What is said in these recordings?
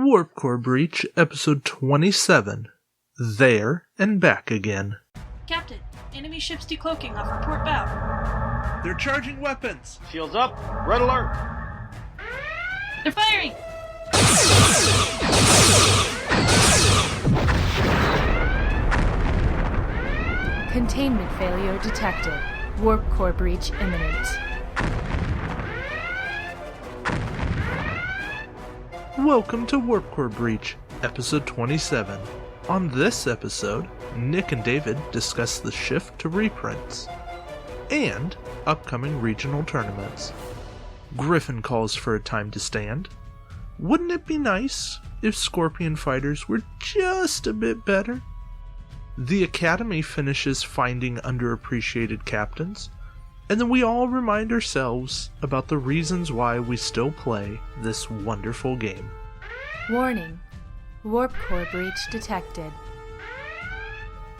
Warp Core Breach, Episode 27. There and Back Again. Captain, enemy ships decloaking off our port bow. They're charging weapons! Shields up, red alert! They're firing! Containment failure detected. Warp core breach imminent. Welcome to Warp Core Breach, Episode 27. On this episode, Nick and David discuss the shift to reprints and upcoming regional tournaments. Griffin calls for a time to stand. Wouldn't it be nice if Scorpion fighters were just a bit better? The Academy finishes finding underappreciated captains, and then we all remind ourselves about the reasons why we still play this wonderful game. Warning. Warp core breach detected.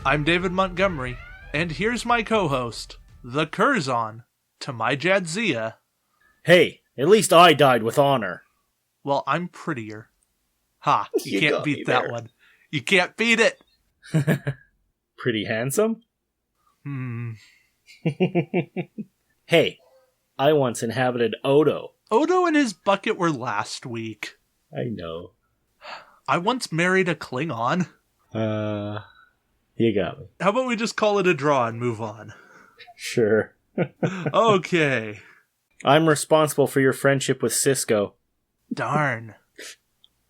I'm David Montgomery, and here's my co-host, the Curzon, to my Jadzia. Hey, at least I died with honor. Well, I'm prettier. Ha, you can't got me beat that there. one. You can't beat it! Pretty handsome? Hmm. Hey, I once inhabited Odo. Odo and his bucket were last week. I know. I once married a Klingon. You got me. How about we just call it a draw and move on? Sure. Okay. I'm responsible for your friendship with Cisco. Darn.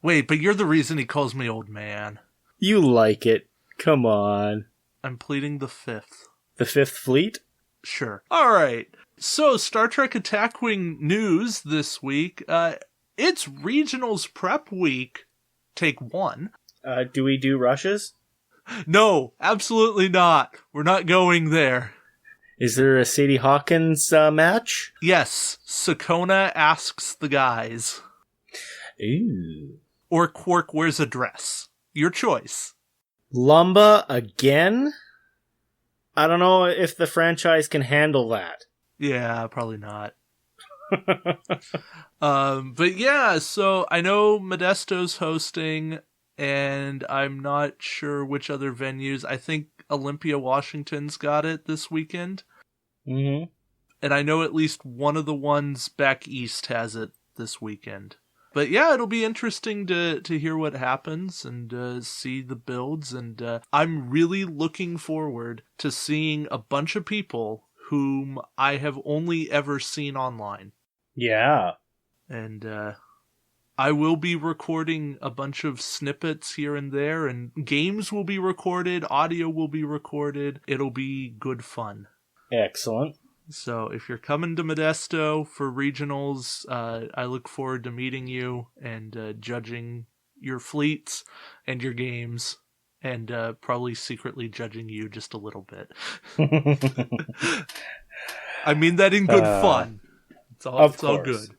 Wait, but you're the reason he calls me old man. You like it. Come on. I'm pleading the fifth. The Fifth Fleet? Sure. Alright. So, Star Trek Attack Wing news this week. It's Regionals Prep Week. Take one. Do we do rushes? No, absolutely not. We're not going there. Is there a Sadie Hawkins match? Yes, Sakona asks the guys. Ooh. Or Quark wears a dress. Your choice. Lumba again? I don't know if the franchise can handle that. Yeah, probably not. But yeah, so I know Modesto's hosting, and I'm not sure which other venues. I think Olympia, Washington's got it this weekend. Mm-hmm. And I know at least one of the ones back east has it this weekend. But yeah, it'll be interesting to hear what happens and see the builds. And I'm really looking forward to seeing a bunch of people whom I have only ever seen online. Yeah. And I will be recording a bunch of snippets here and there, and games will be recorded, audio will be recorded. It'll be good fun. Excellent. So if you're coming to Modesto for regionals, I look forward to meeting you and judging your fleets and your games, and probably secretly judging you just a little bit. I mean that in good fun. It's all good.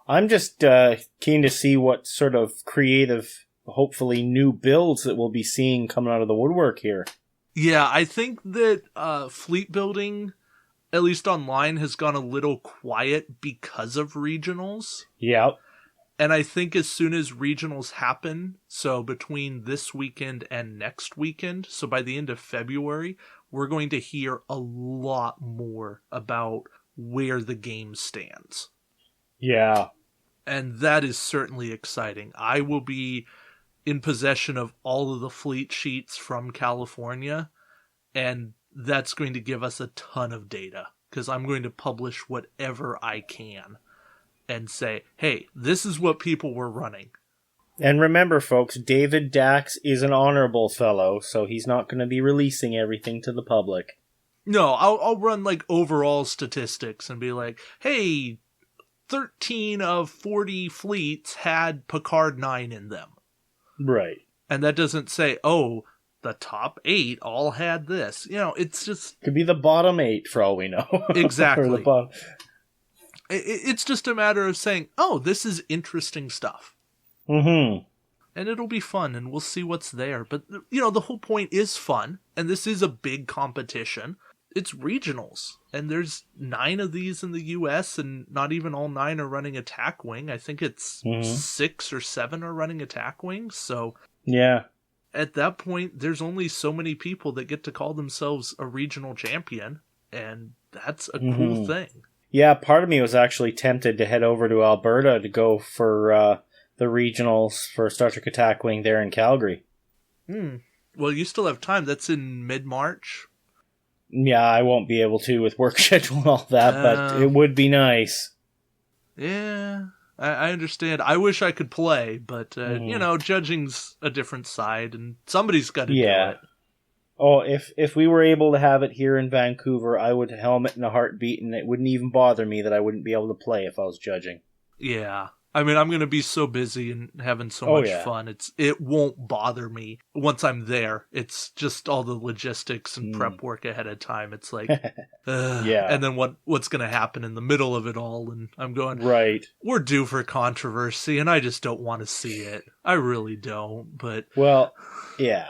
I'm just keen to see what sort of creative, hopefully new builds that we'll be seeing coming out of the woodwork here. Yeah, I think that fleet building, at least online, has gone a little quiet because of regionals. Yeah. And I think as soon as regionals happen, so between this weekend and next weekend, so by the end of February, we're going to hear a lot more about where the game stands. Yeah. And that is certainly exciting. I will be in possession of all of the fleet sheets from California, and that's going to give us a ton of data, because I'm going to publish whatever I can and say, hey, this is what people were running. And remember, folks, David Dax is an honorable fellow, so he's not going to be releasing everything to the public. No, I'll run like overall statistics and be like, hey, 13 of 40 fleets had Picard 9 in them. Right. And that doesn't say, oh, the top 8 all had this. You know, it's just... Could be the bottom 8 for all we know. Exactly. Or the bottom... It's just a matter of saying, oh, this is interesting stuff. Mm-hmm. And it'll be fun, and we'll see what's there. But, you know, the whole point is fun, and this is a big competition. it's regionals, and there's 9 of these in the US, and not even all 9 are running attack wing. I think it's 6 or 7 are running attack wing. So yeah, at that point, there's only so many people that get to call themselves a regional champion, and that's a cool thing. Yeah, part of me was actually tempted to head over to Alberta to go for the regionals for Star Trek Attack Wing there in Calgary. Well, you still have time. That's in mid-March. Yeah, I won't be able to with work schedule and all that, but it would be nice. Yeah, I understand. I wish I could play, but, judging's a different side, and somebody's got to do it. Oh, if we were able to have it here in Vancouver, I would helmet in a heartbeat, and it wouldn't even bother me that I wouldn't be able to play if I was judging. Yeah. I mean, I'm going to be so busy and having so much fun. It won't bother me once I'm there. It's just all the logistics and prep work ahead of time. It's like, and then what's going to happen in the middle of it all? And I'm going, right, we're due for controversy, and I just don't want to see it. I really don't. But well, yeah.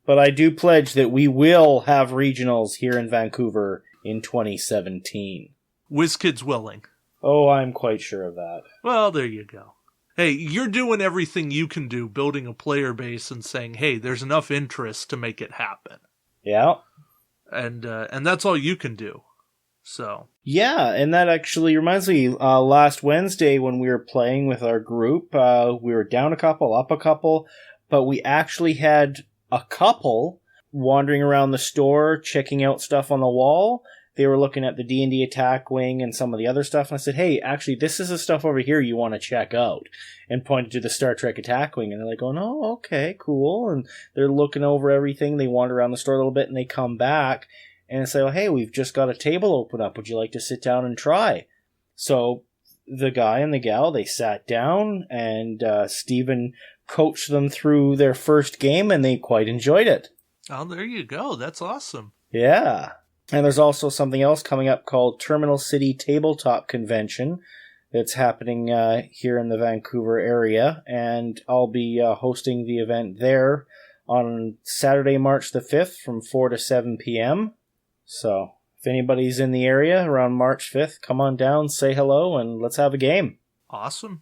But I do pledge that we will have regionals here in Vancouver in 2017. WizKids willing. Oh, I'm quite sure of that. Well, there you go. Hey, you're doing everything you can do, building a player base and saying, hey, there's enough interest to make it happen. Yeah. And that's all you can do. So. Yeah, and that actually reminds me, last Wednesday when we were playing with our group, we were down a couple, up a couple, but we actually had a couple wandering around the store, checking out stuff on the wall. They were looking at the D&D Attack Wing and some of the other stuff, and I said, hey, actually, this is the stuff over here you want to check out, and pointed to the Star Trek Attack Wing, and they're like, oh, okay, cool, and they're looking over everything. They wander around the store a little bit, and they come back, and say, oh, hey, we've just got a table open up. Would you like to sit down and try? So the guy and the gal, they sat down, and Stephen coached them through their first game, and they quite enjoyed it. Oh, there you go. That's awesome. Yeah. And there's also something else coming up called Terminal City Tabletop Convention that's happening here in the Vancouver area, and I'll be hosting the event there on Saturday, March the 5th from 4 to 7 p.m. So if anybody's in the area around March 5th, come on down, say hello, and let's have a game. Awesome.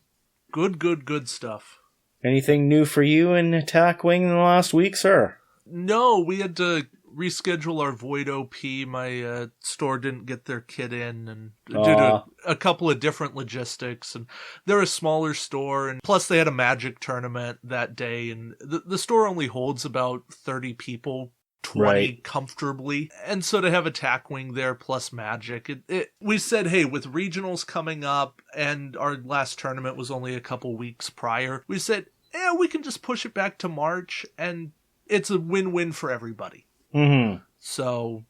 Good stuff. Anything new for you in Attack Wing in the last week, sir? No, we had to reschedule our Void OP. My store didn't get their kit in, and due to a couple of different logistics, and they're a smaller store, and plus they had a Magic tournament that day, and the store only holds about 30 people, 20 comfortably, and so to have Attack Wing there plus Magic, we said, hey, with regionals coming up, and our last tournament was only a couple weeks prior, we said, we can just push it back to March, and it's a win-win for everybody. Mm-hmm. So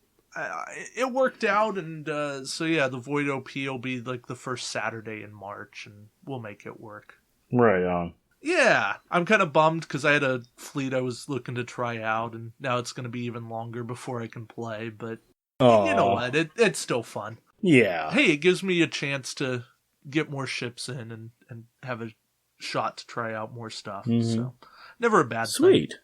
it worked out, and the Void OP will be like the first Saturday in March, and we'll make it work. Right on. Yeah, I'm kind of bummed because I had a fleet I was looking to try out, and now it's going to be even longer before I can play, but you know what, it's still fun. Yeah. Hey, it gives me a chance to get more ships in and have a shot to try out more stuff, so never a bad thing. Sweet.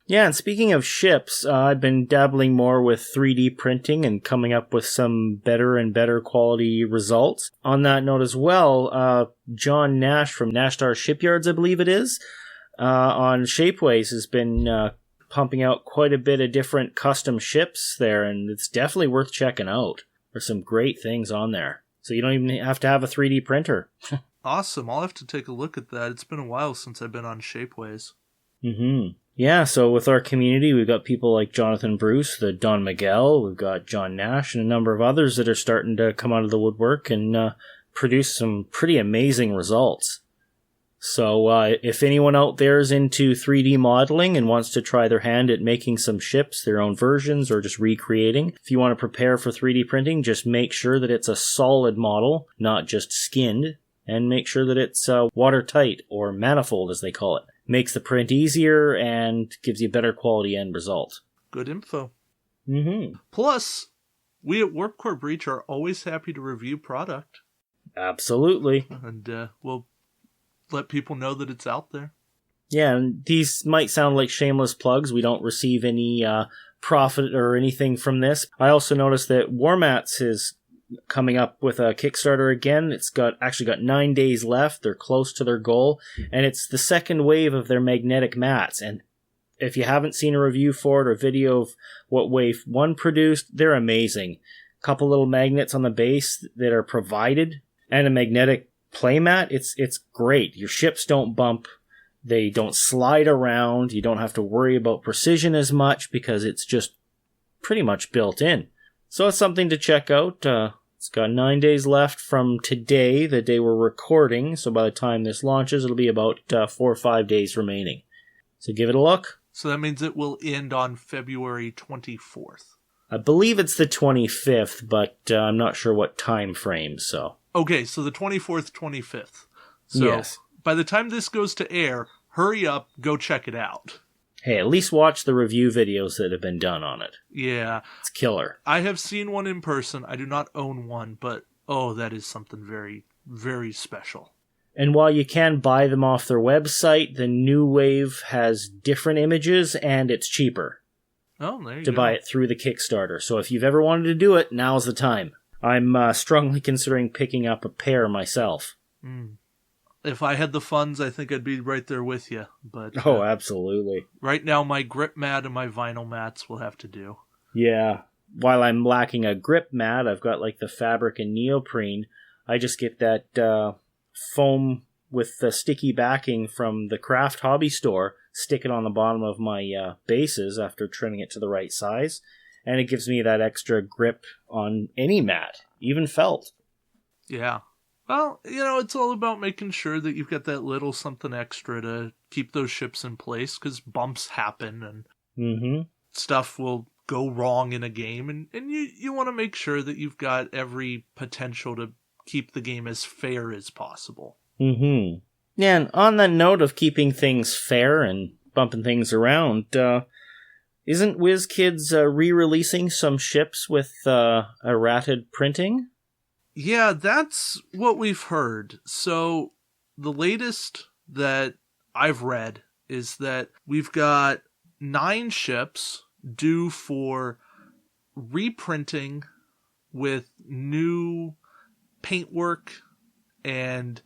Yeah, and speaking of ships, I've been dabbling more with 3D printing and coming up with some better and better quality results. On that note as well, John Nash from Nashtar Shipyards, I believe it is, on Shapeways has been pumping out quite a bit of different custom ships there, and it's definitely worth checking out. There's some great things on there. So you don't even have to have a 3D printer. Awesome. I'll have to take a look at that. It's been a while since I've been on Shapeways. Mm-hmm. Yeah, so with our community, we've got people like Jonathan Bruce, the Don Miguel, we've got John Nash, and a number of others that are starting to come out of the woodwork and produce some pretty amazing results. So if anyone out there is into 3D modeling and wants to try their hand at making some ships, their own versions, or just recreating, if you want to prepare for 3D printing, just make sure that it's a solid model, not just skinned, and make sure that it's watertight, or manifold as they call it. Makes the print easier and gives you a better quality end result. Good info. Mm-hmm. Plus, we at Warp Core Breach are always happy to review product. Absolutely. And we'll let people know that it's out there. Yeah, and these might sound like shameless plugs. We don't receive any profit or anything from this. I also noticed that Warmats is coming up with a Kickstarter again. It's actually got 9 days left. They're close to their goal, and it's the second wave of their magnetic mats. And if you haven't seen a review for it or video of what Wave 1 produced, they're amazing. A couple little magnets on the base that are provided, and a magnetic playmat. It's great. Your ships don't bump. They don't slide around. You don't have to worry about precision as much because it's just pretty much built in. So it's something to check out. It's got 9 days left from today, the day we're recording. So by the time this launches, it'll be about 4 or 5 days remaining. So give it a look. So that means it will end on February 24th. I believe it's the 25th, but I'm not sure what time frame, so. Okay, so the 24th, 25th. So yes. By the time this goes to air, hurry up, go check it out. Hey, at least watch the review videos that have been done on it. Yeah. It's killer. I have seen one in person. I do not own one, but that is something very, very special. And while you can buy them off their website, the new Wave has different images and it's cheaper. Oh, there you to go. buy it through the Kickstarter. So if you've ever wanted to do it, now's the time. I'm strongly considering picking up a pair myself. If I had the funds, I think I'd be right there with you. But oh, absolutely. Right now, my grip mat and my vinyl mats will have to do. Yeah. While I'm lacking a grip mat, I've got like the fabric and neoprene. I just get that foam with the sticky backing from the craft hobby store, stick it on the bottom of my bases after trimming it to the right size, and it gives me that extra grip on any mat, even felt. Yeah. Well, it's all about making sure that you've got that little something extra to keep those ships in place, because bumps happen and stuff will go wrong in a game, and you want to make sure that you've got every potential to keep the game as fair as possible. Yeah, and on the note of keeping things fair and bumping things around, isn't WizKids re-releasing some ships with errated printing? Yeah, that's what we've heard. So the latest that I've read is that we've got 9 ships due for reprinting with new paintwork and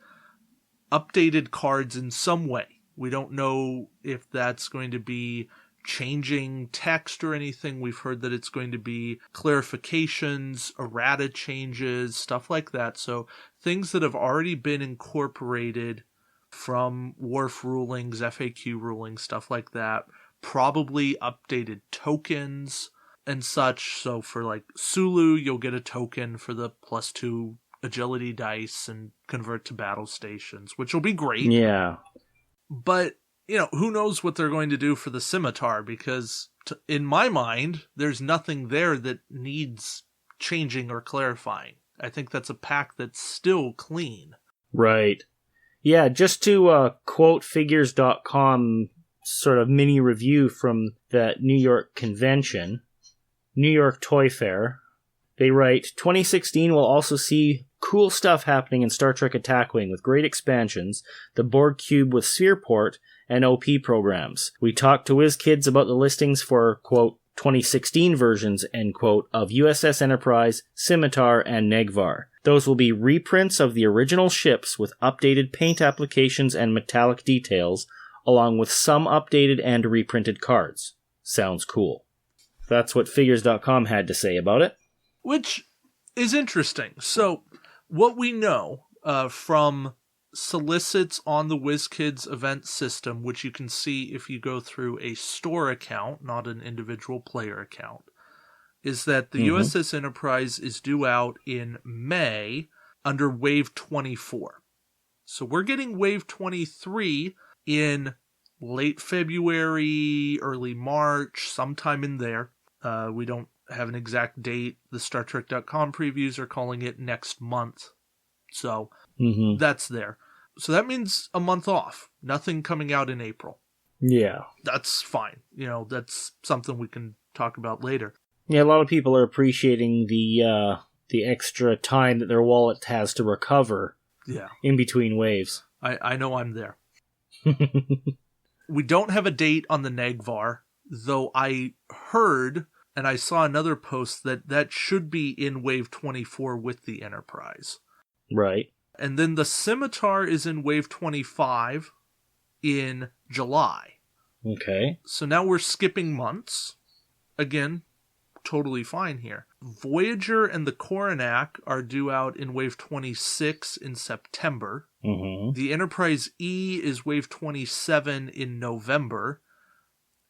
updated cards in some way. We don't know if that's going to be changing text or anything. We've heard that it's going to be clarifications, errata changes, stuff like that. So things that have already been incorporated from WRF rulings, FAQ rulings, stuff like that. Probably updated tokens and such. So for like Sulu, you'll get a token for the +2 agility dice and convert to battle stations, which will be great. Yeah. But who knows what they're going to do for the Scimitar, because in my mind, there's nothing there that needs changing or clarifying. I think that's a pack that's still clean. Right. Yeah, just to quote figures.com sort of mini review from the New York convention, New York Toy Fair, they write, 2016 will also see cool stuff happening in Star Trek Attack Wing with great expansions, the Borg Cube with Sphereport, and OP programs. We talked to WizKids about the listings for, quote, 2016 versions, end quote, of USS Enterprise, Scimitar, and Negvar. Those will be reprints of the original ships with updated paint applications and metallic details, along with some updated and reprinted cards. Sounds cool. That's what Figures.com had to say about it. Which is interesting. So, what we know from solicits on the WizKids event system, which you can see if you go through a store account, not an individual player account, is that the USS Enterprise is due out in May under Wave 24. So we're getting Wave 23 in late February, early March, sometime in there. We don't have an exact date. The StarTrek.com previews are calling it next month. So that's there. So that means a month off. Nothing coming out in April. Yeah. That's fine. That's something we can talk about later. Yeah, a lot of people are appreciating the extra time that their wallet has to recover in between waves. I know I'm there. We don't have a date on the Negvar. though I heard and I saw another post that should be in Wave 24 with the Enterprise. Right. And then the Scimitar is in Wave 25 in July. Okay. So now we're skipping months. Again, totally fine here. Voyager and the Coronac are due out in Wave 26 in September. Mm-hmm. The Enterprise E is Wave 27 in November.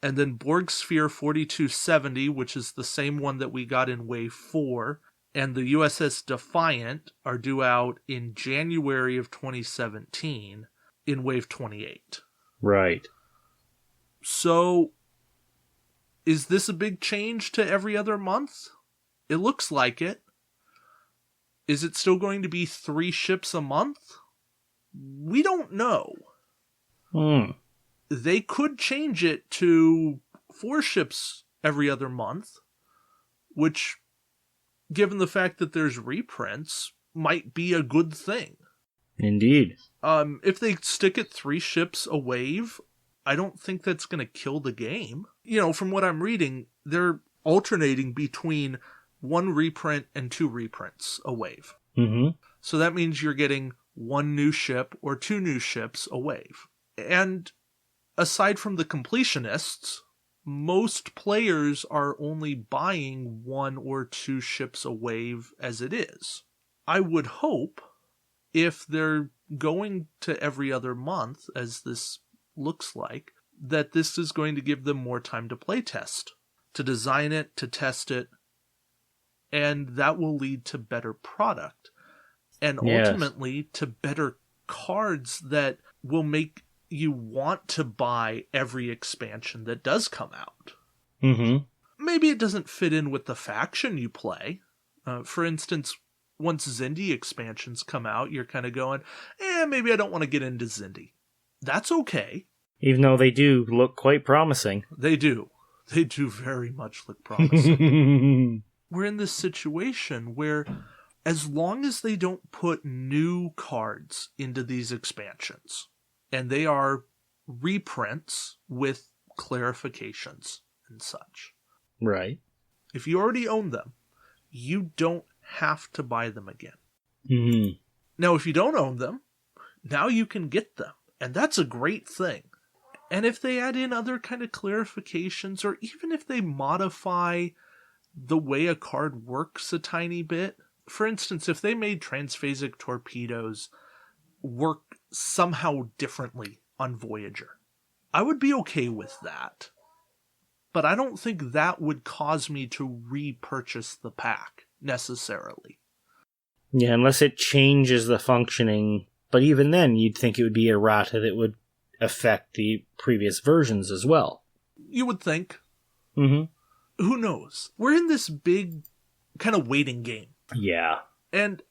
And then Borg Sphere 4270, which is the same one that we got in Wave 4, and the USS Defiant are due out in January of 2017 in Wave 28. Right. So, is this a big change to every other month? It looks like it. Is it still going to be 3 ships a month? We don't know. They could change it to 4 ships every other month, which, given the fact that there's reprints, might be a good thing. Indeed. If they stick at 3 ships a wave, I don't think that's going to kill the game. You know, from what I'm reading, they're alternating between 1 reprint and 2 reprints a wave. Mm-hmm. So that means you're getting 1 new ship or 2 new ships a wave. And aside from the completionists, most players are only buying 1 or 2 ships a wave as it is. I would hope, if they're going to every other month, as this looks like, that this is going to give them more time to play test, to design it, to test it, and that will lead to better product. And ultimately to better cards that will make you want to buy every expansion that does come out. Mm-hmm. Maybe it doesn't fit in with the faction you play. For instance, once Xindi expansions come out, you're kind of going, maybe I don't want to get into Xindi. That's okay. Even though they do look quite promising. They do. They do very much look promising. We're in this situation where, as long as they don't put new cards into these expansions, and they are reprints with clarifications and such. Right. If you already own them, you don't have to buy them again. Mm-hmm. Now, if you don't own them, now you can get them. And that's a great thing. And if they add in other kind of clarifications, or even if they modify the way a card works a tiny bit, for instance, if they made transphasic torpedoes work somehow differently on Voyager, I would be okay with that. But I don't think that would cause me to repurchase the pack, necessarily. Yeah, unless it changes the functioning. But even then, you'd think it would be errata that would affect the previous versions as well. You would think. Mm-hmm. Who knows? We're in this big kind of waiting game. Yeah. And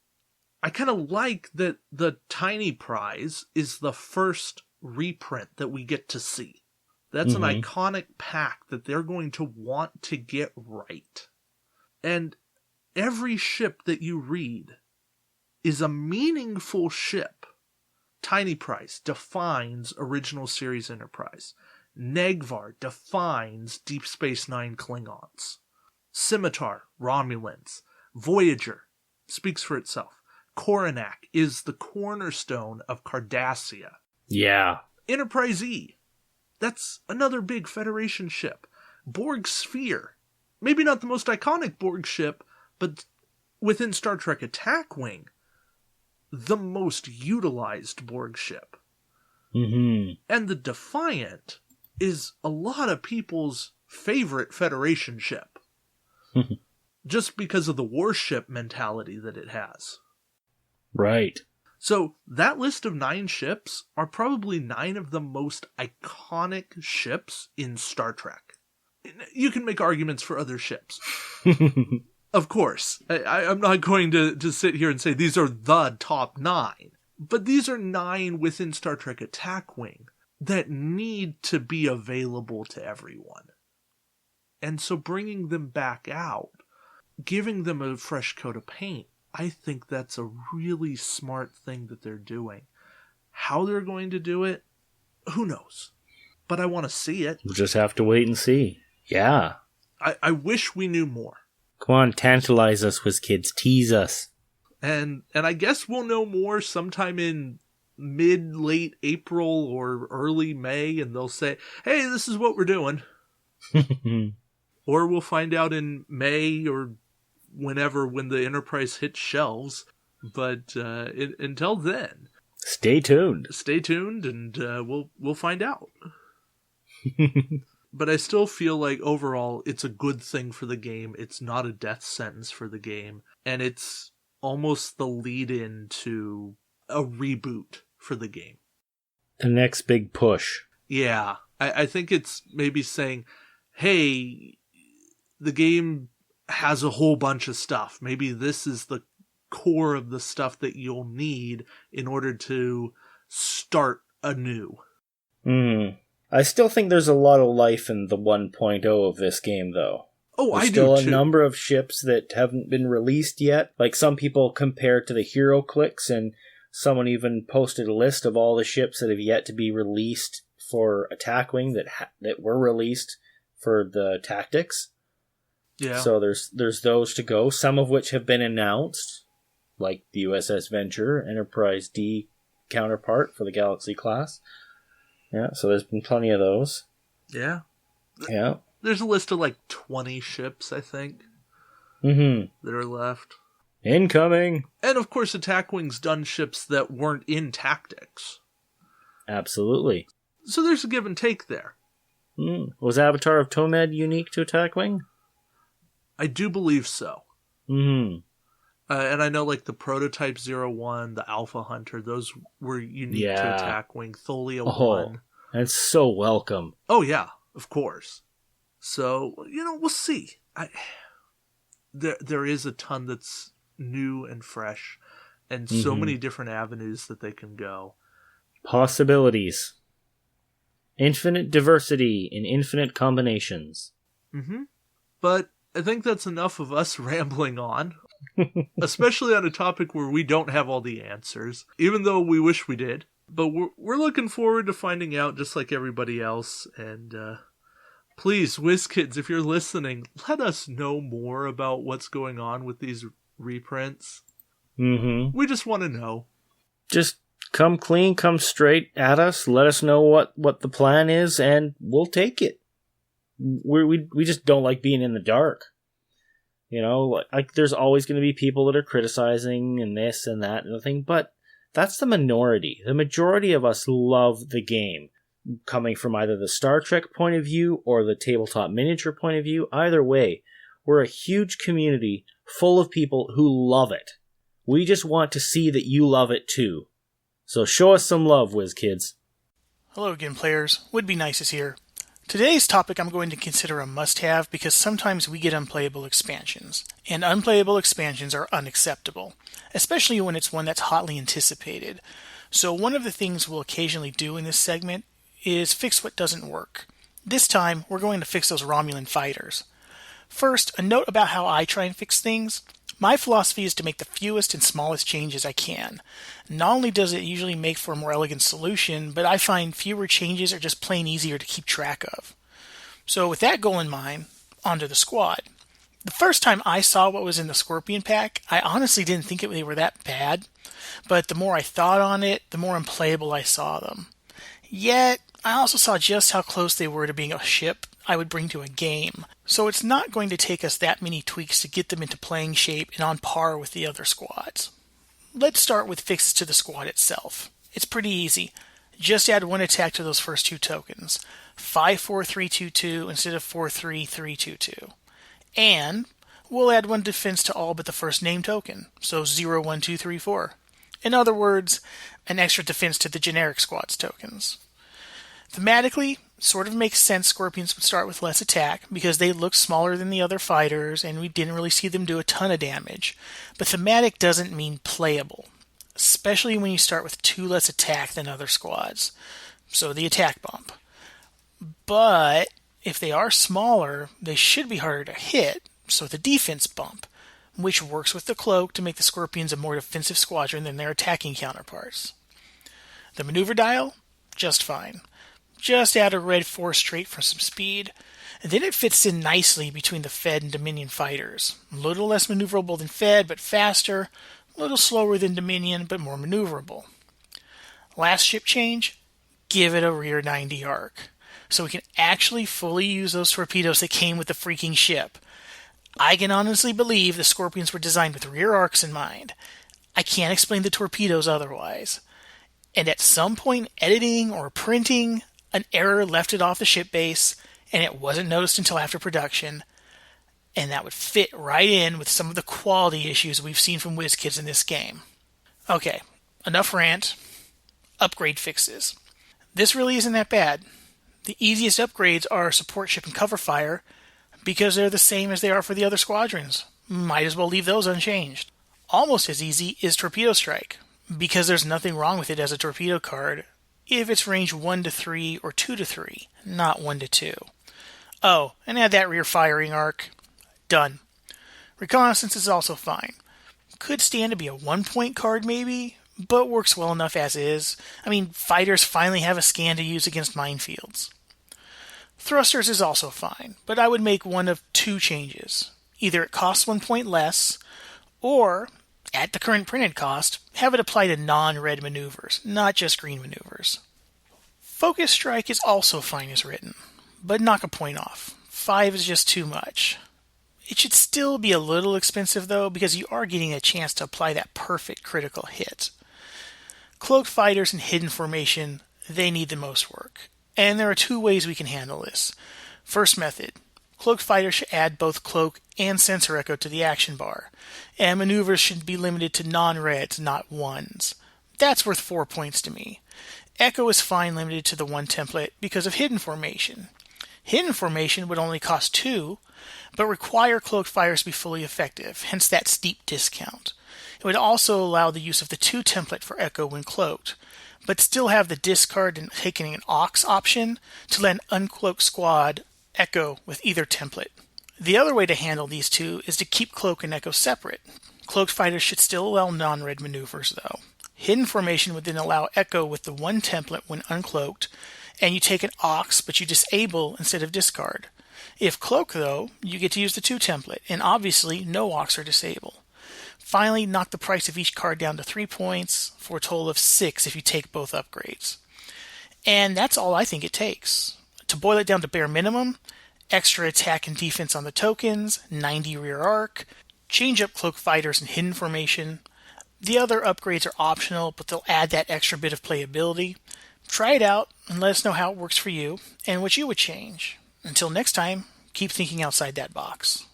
I kind of like that the Tiny Prize is the first reprint that we get to see. That's an iconic pack that they're going to want to get right. And every ship that you read is a meaningful ship. Tiny Prize defines Original Series Enterprise. Negvar defines Deep Space Nine Klingons. Scimitar, Romulans. Voyager speaks for itself. Coronac is the cornerstone of Cardassia. Yeah. Enterprise E, that's another big Federation ship. Borg Sphere, maybe not the most iconic Borg ship, but within Star Trek Attack Wing, the most utilized Borg ship. Mm-hmm. And the Defiant is a lot of people's favorite Federation ship. Just because of the warship mentality that it has. Right. So that list of 9 ships are probably 9 of the most iconic ships in Star Trek. You can make arguments for other ships. Of course. I'm not going to sit here and say these are the top 9. But these are 9 within Star Trek Attack Wing that need to be available to everyone. And so bringing them back out, giving them a fresh coat of paint, I think that's a really smart thing that they're doing. How they're going to do it, who knows? but I want to see it. We'll just have to wait and see. Yeah. I wish we knew more. Come on, tantalize us, WizKids. Tease us. And I guess we'll know more sometime in late April or early May, and they'll say, hey, this is what we're doing. Or we'll find out in May or whenever, when the Enterprise hits shelves. But until then, stay tuned. Stay tuned, and we'll find out. But I still feel like overall it's a good thing for the game. It's not a death sentence for the game, and it's almost the lead-in to a reboot for the game. The next big push. Yeah, I think it's maybe saying, hey, the game has a whole bunch of stuff. Maybe this is the core of the stuff that you'll need in order to start anew. I still think there's a lot of life in the 1.0 of this game, though. Oh, there's I still do too. A number of ships that haven't been released yet. Like, some people compare to the hero clicks, and someone even posted a list of all the ships that have yet to be released for Attack Wing that were released for the tactics. Yeah. So there's those to go, some of which have been announced, like the USS Venture, Enterprise D counterpart for the Galaxy class. Yeah, so there's been plenty of those. Yeah. Yeah. There's a list of like 20 ships, I think, that are left. Incoming! And of course, Attack Wing's done ships that weren't in tactics. Absolutely. So there's a give and take there. Was Avatar of Tomed unique to Attack Wing? I do believe so. And I know like the Prototype 01, the Alpha Hunter, those were unique to Attack Wing. Thalia 1. That's so welcome. Oh yeah, of course. So, we'll see. There is a ton that's new and fresh, and so many different avenues that they can go. Possibilities. Infinite diversity in infinite combinations. But I think that's enough of us rambling on. Especially on a topic where we don't have all the answers, even though we wish we did. But we're looking forward to finding out, just like everybody else. And please, WizKids, if you're listening, let us know more about what's going on with these reprints. We just want to know. Just come clean, come straight at us. Let us know what the plan is, and we'll take it. We just don't like being in the dark. Like there's always going to be people that are criticizing and this and that and the thing, but that's the minority. The majority of us love the game, coming from either the Star Trek point of view or the tabletop miniature point of view. Either way, we're a huge community full of people who love it. We just want to see that you love it too. So show us some love, WizKids. Hello again, players. Would Be Nice is here. Today's topic I'm going to consider a must-have because sometimes we get unplayable expansions, and unplayable expansions are unacceptable, especially when it's one that's hotly anticipated. So one of the things we'll occasionally do in this segment is fix what doesn't work. This time, we're going to fix those Romulan fighters. First, a note about how I try and fix things. My philosophy is to make the fewest and smallest changes I can. Not only does it usually make for a more elegant solution, but I find fewer changes are just plain easier to keep track of. So with that goal in mind, onto the squad. The first time I saw what was in the Scorpion pack, I honestly didn't think they were that bad, but the more I thought on it, the more unplayable I saw them. Yet, I also saw just how close they were to being a ship I would bring to a game, so it's not going to take us that many tweaks to get them into playing shape and on par with the other squads. Let's start with fixes to the squad itself. It's pretty easy. Just add one attack to those first two tokens. 5-4-3-2-2 instead of 4-3-3-2-2. And we'll add one defense to all but the first name token, so 0-1-2-3-4. In other words, an extra defense to the generic squad's tokens. Thematically, sort of makes sense Scorpions would start with less attack because they look smaller than the other fighters and we didn't really see them do a ton of damage. But thematic doesn't mean playable, especially when you start with 2 less attack than other squads. So the attack bump. But if they are smaller, they should be harder to hit, so the defense bump, which works with the cloak to make the Scorpions a more defensive squadron than their attacking counterparts. The maneuver dial? Just fine. Just add a red 4 straight for some speed. And then it fits in nicely between the Fed and Dominion fighters. A little less maneuverable than Fed, but faster. A little slower than Dominion, but more maneuverable. Last ship change, give it a rear 90 arc, so we can actually fully use those torpedoes that came with the freaking ship. I can honestly believe the Scorpions were designed with rear arcs in mind. I can't explain the torpedoes otherwise. And at some point editing or printing, an error left it off the ship base, and it wasn't noticed until after production, and that would fit right in with some of the quality issues we've seen from WizKids in this game. Okay, enough rant. Upgrade fixes. This really isn't that bad. The easiest upgrades are support ship and cover fire, because they're the same as they are for the other squadrons. Might as well leave those unchanged. Almost as easy is torpedo strike, because there's nothing wrong with it as a torpedo card if it's range 1 to 3 or 2 to 3, not 1 to 2. Oh, and add that rear firing arc. Done. Reconnaissance is also fine. Could stand to be a 1-point card maybe, but works well enough as is. I mean, fighters finally have a scan to use against minefields. Thrusters is also fine, but I would make one of 2 changes. Either it costs 1 point less, or, at the current printed cost, have it apply to non-red maneuvers, not just green maneuvers. Focus strike is also fine as written, but knock a point off. 5 is just too much. It should still be a little expensive though, because you are getting a chance to apply that perfect critical hit. Cloaked fighters and hidden formation, they need the most work. And there are 2 ways we can handle this. First method, cloaked fighters should add both cloak and sensor echo to the action bar, and maneuvers should be limited to non-reds, not 1s. That's worth 4 points to me. Echo is fine limited to the 1 template because of hidden formation. Hidden formation would only cost 2, but require cloaked fighters to be fully effective, hence that steep discount. It would also allow the use of the 2 template for echo when cloaked, but still have the discard and taking an aux option to let an uncloaked squad echo with either template. The other way to handle these 2 is to keep cloak and echo separate. Cloaked fighters should still allow non-red maneuvers though. Hidden formation would then allow echo with the 1 template when uncloaked, and you take an aux but you disable instead of discard. If cloak though, you get to use the 2 template, and obviously no aux or disable. Finally, knock the price of each card down to 3 points for a total of 6 if you take both upgrades. And that's all I think it takes. To boil it down to bare minimum, extra attack and defense on the tokens, 90 rear arc, change up cloak fighters and hidden formation. The other upgrades are optional, but they'll add that extra bit of playability. Try it out and let us know how it works for you and what you would change. Until next time, keep thinking outside that box.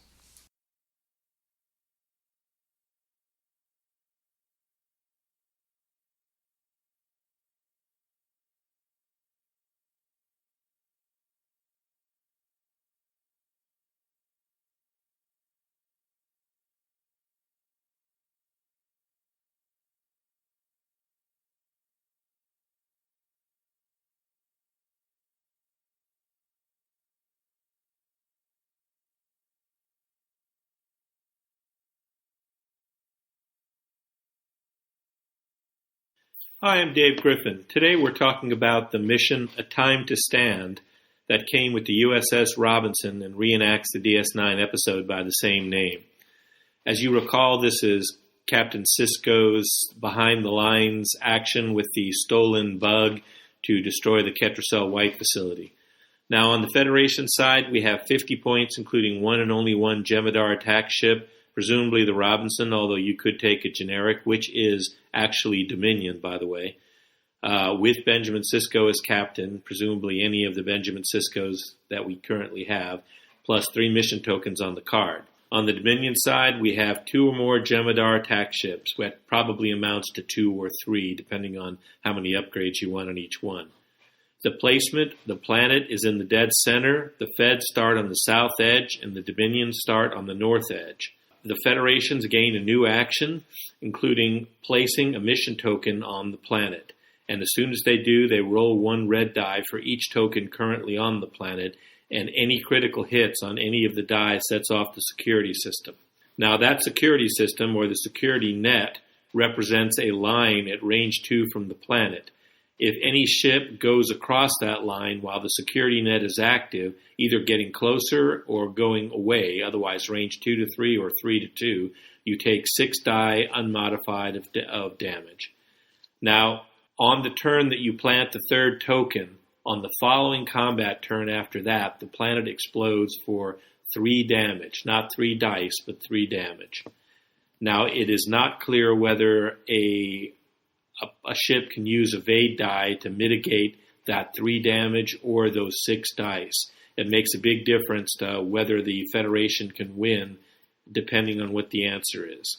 Hi, I'm Dave Griffin. Today we're talking about the mission A Time to Stand that came with the USS Robinson and reenacts the DS9 episode by the same name. As you recall, this is Captain Sisko's behind-the-lines action with the stolen bug to destroy the Ketracel White facility. Now, on the Federation side, we have 50 points, including 1 and only 1 Jemadar attack ship, presumably the Robinson, although you could take a generic, which is actually Dominion, by the way, with Benjamin Sisko as captain, presumably any of the Benjamin Siskos that we currently have, plus 3 mission tokens on the card. On the Dominion side, we have 2 or more Jemadar attack ships, which probably amounts to 2 or 3, depending on how many upgrades you want on each one. The placement, the planet is in the dead center, the Feds start on the south edge, and the Dominions start on the north edge. The Federations gain a new action, including placing a mission token on the planet. And as soon as they do, they roll 1 red die for each token currently on the planet, and any critical hits on any of the die sets off the security system. Now that security system, or the security net, represents a line at range 2 from the planet. If any ship goes across that line while the security net is active, either getting closer or going away, otherwise range 2 to 3 or 3 to 2, you take 6 die unmodified of damage. Now, on the turn that you plant the third token, on the following combat turn after that, the planet explodes for 3 damage. Not 3 dice, but 3 damage. Now, it is not clear whether a ship can use evade die to mitigate that 3 damage or those 6 dice. It makes a big difference to whether the Federation can win, depending on what the answer is.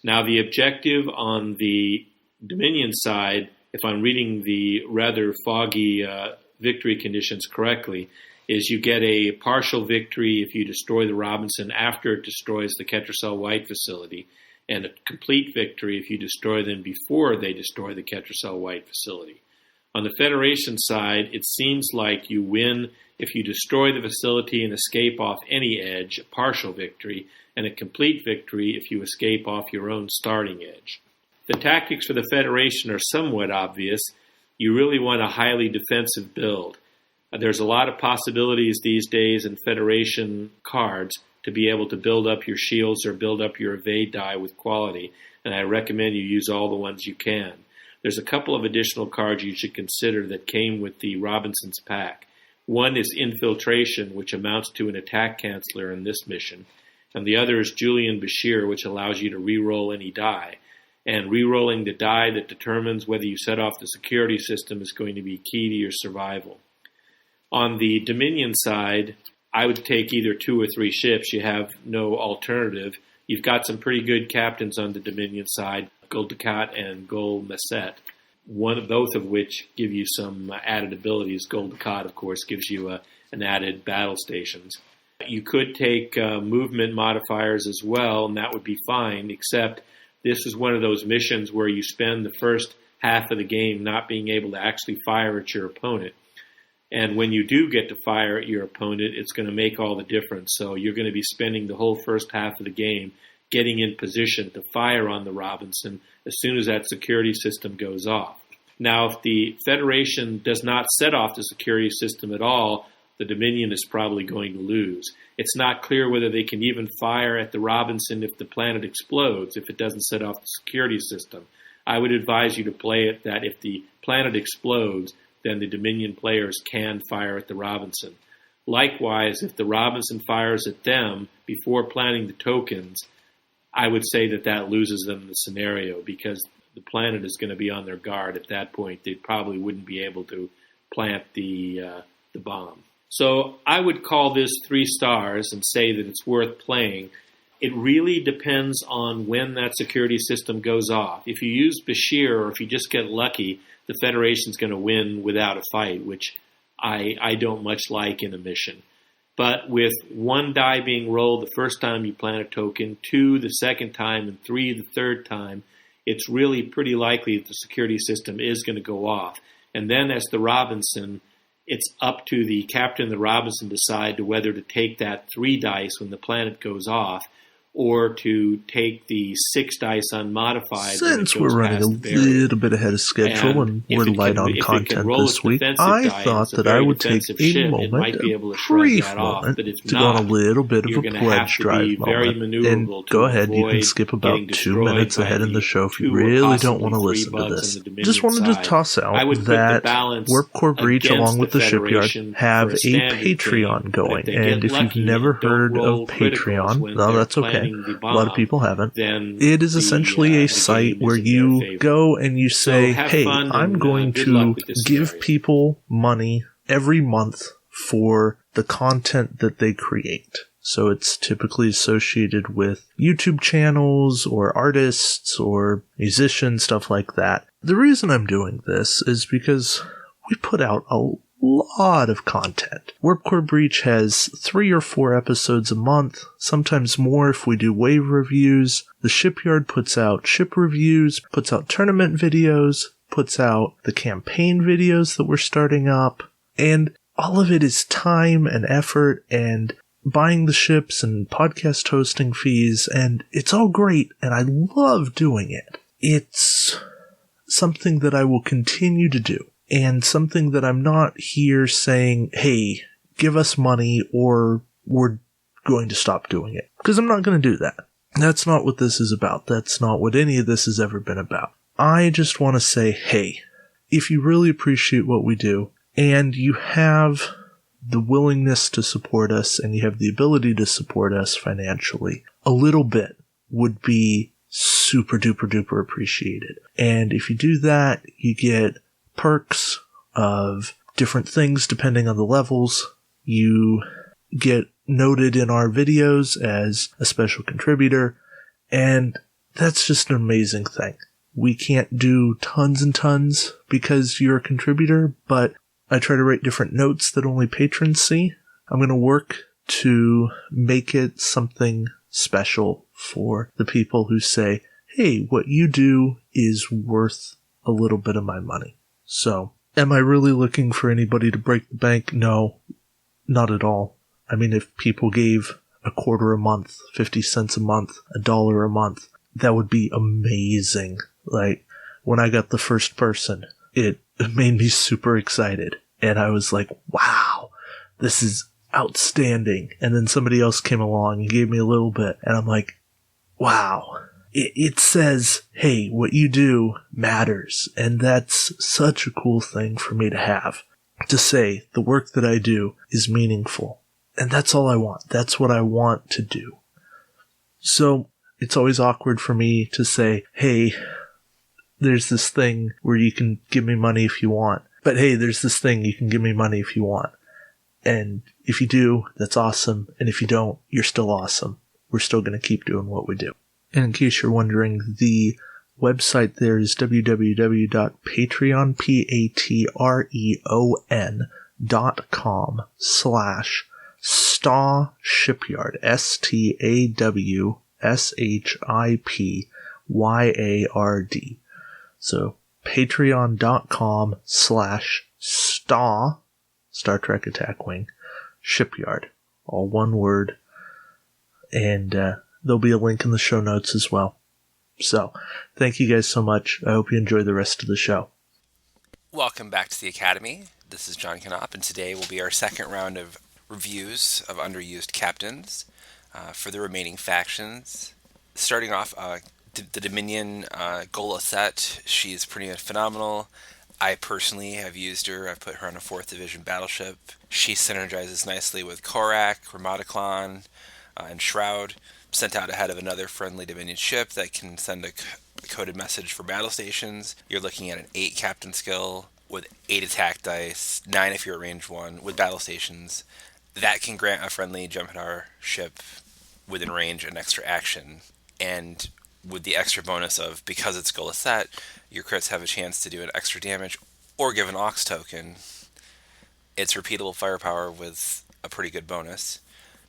Now, the objective on the Dominion side, if I'm reading the rather foggy victory conditions correctly, is you get a partial victory if you destroy the Robinson after it destroys the Ketracel White facility, and a complete victory if you destroy them before they destroy the Ketracel White facility. On the Federation side, it seems like you win if you destroy the facility and escape off any edge, a partial victory, and a complete victory if you escape off your own starting edge. The tactics for the Federation are somewhat obvious. You really want a highly defensive build. There's a lot of possibilities these days in Federation cards to be able to build up your shields or build up your evade die with quality, and I recommend you use all the ones you can. There's a couple of additional cards you should consider that came with the Robinson's pack. One is Infiltration, which amounts to an attack canceller in this mission, and the other is Julian Bashir, which allows you to re-roll any die. And re-rolling the die that determines whether you set off the security system is going to be key to your survival. On the Dominion side, I would take either 2 or 3 ships. You have no alternative. You've got some pretty good captains on the Dominion side, Gul Dukat and Gul Messet, both of which give you some added abilities. Gul Dukat, of course, gives you an added battle stations. You could take movement modifiers as well, and that would be fine, except this is one of those missions where you spend the first half of the game not being able to actually fire at your opponent. And when you do get to fire at your opponent, it's going to make all the difference. So you're going to be spending the whole first half of the game getting in position to fire on the Robinson as soon as that security system goes off. Now, if the Federation does not set off the security system at all, the Dominion is probably going to lose. It's not clear whether they can even fire at the Robinson if the planet explodes, if it doesn't set off the security system. I would advise you to play it that if the planet explodes, then the Dominion players can fire at the Robinson. Likewise, if the Robinson fires at them before planting the tokens, I would say that loses them the scenario, because the planet is going to be on their guard at that point. They probably wouldn't be able to plant the bomb. So I would call this 3 stars and say that it's worth playing. It really depends on when that security system goes off. If you use Bashir, or if you just get lucky, the Federation's going to win without a fight, which I don't much like in a mission. But with 1 die being rolled the first time you plant a token, 2 the second time, and 3 the third time, it's really pretty likely that the security system is going to go off. And then as the Robinson, it's up to the captain of the Robinson to decide to whether to take that 3 dice when the planet goes off, or to take the 6 dice unmodified. Since we're running a little bit ahead of schedule and we're light on content this week, I thought that I would take a moment, a brief moment, to go on a little bit of a pledge drive moment. And go ahead, you can skip about 2 minutes ahead in the show if you really don't want to listen to this. Just wanted to toss out that Warp Core Breach, along with the Shipyard, have a Patreon going. And if you've never heard of Patreon, no, that's okay. A lot of people haven't. It is essentially a site where you go and you say, hey, I'm going to give people money every month for the content that they create. So it's typically associated with YouTube channels or artists or musicians, stuff like that. The reason I'm doing this is because we put out a lot of content. Warp Core Breach has 3 or 4 episodes a month, sometimes more if we do wave reviews. The Shipyard puts out ship reviews, puts out tournament videos, puts out the campaign videos that we're starting up, and all of it is time and effort and buying the ships and podcast hosting fees, and it's all great, and I love doing it. It's something that I will continue to do, and something that I'm not here saying, hey, give us money or we're going to stop doing it. Because I'm not going to do that. That's not what this is about. That's not what any of this has ever been about. I just want to say, hey, if you really appreciate what we do, and you have the willingness to support us, and you have the ability to support us financially, a little bit would be super duper duper appreciated. And if you do that, you get perks of different things depending on the levels. You get noted in our videos as a special contributor, and that's just an amazing thing. We can't do tons and tons because you're a contributor, but I try to write different notes that only patrons see. I'm going to work to make it something special for the people who say, hey, what you do is worth a little bit of my money. So, am I really looking for anybody to break the bank? No, not at all. I mean, if people gave $0.25 a month, 50 cents a month, $1 a month, that would be amazing. Like, when I got the first person, it made me super excited. And I was like, wow, this is outstanding. And then somebody else came along and gave me a little bit. And I'm like, wow. It says, hey, what you do matters. And that's such a cool thing for me to have. To say the work that I do is meaningful. And that's all I want. That's what I want to do. So it's always awkward for me to say, hey, there's this thing where you can give me money if you want. But hey, there's this thing you can give me money if you want. And if you do, that's awesome. And if you don't, you're still awesome. We're still going to keep doing what we do. And in case you're wondering, the website there is patreon.com/stawshipyard, STAWSHIPYARD. So patreon.com/Star Trek Attack Wing Shipyard. All one word. And there'll be a link in the show notes as well. So, thank you guys so much. I hope you enjoy the rest of the show. Welcome back to the Academy. This is John Knopf, and today will be our second round of reviews of underused captains for the remaining factions. Starting off, the Dominion Gola Set. She's pretty phenomenal. I personally have used her. I've put her on a 4th Division battleship. She synergizes nicely with Korak, Ramataclon, and Shroud. Sent out ahead of another friendly Dominion ship that can send a coded message for battle stations. You're looking at an 8 captain skill with 8 attack dice, 9 if you're at range 1, with battle stations. That can grant a friendly Jem'Hadar ship within range an extra action. And with the extra bonus of, because it's Gola Set, your crits have a chance to do an extra damage or give an Aux token. It's repeatable firepower with a pretty good bonus.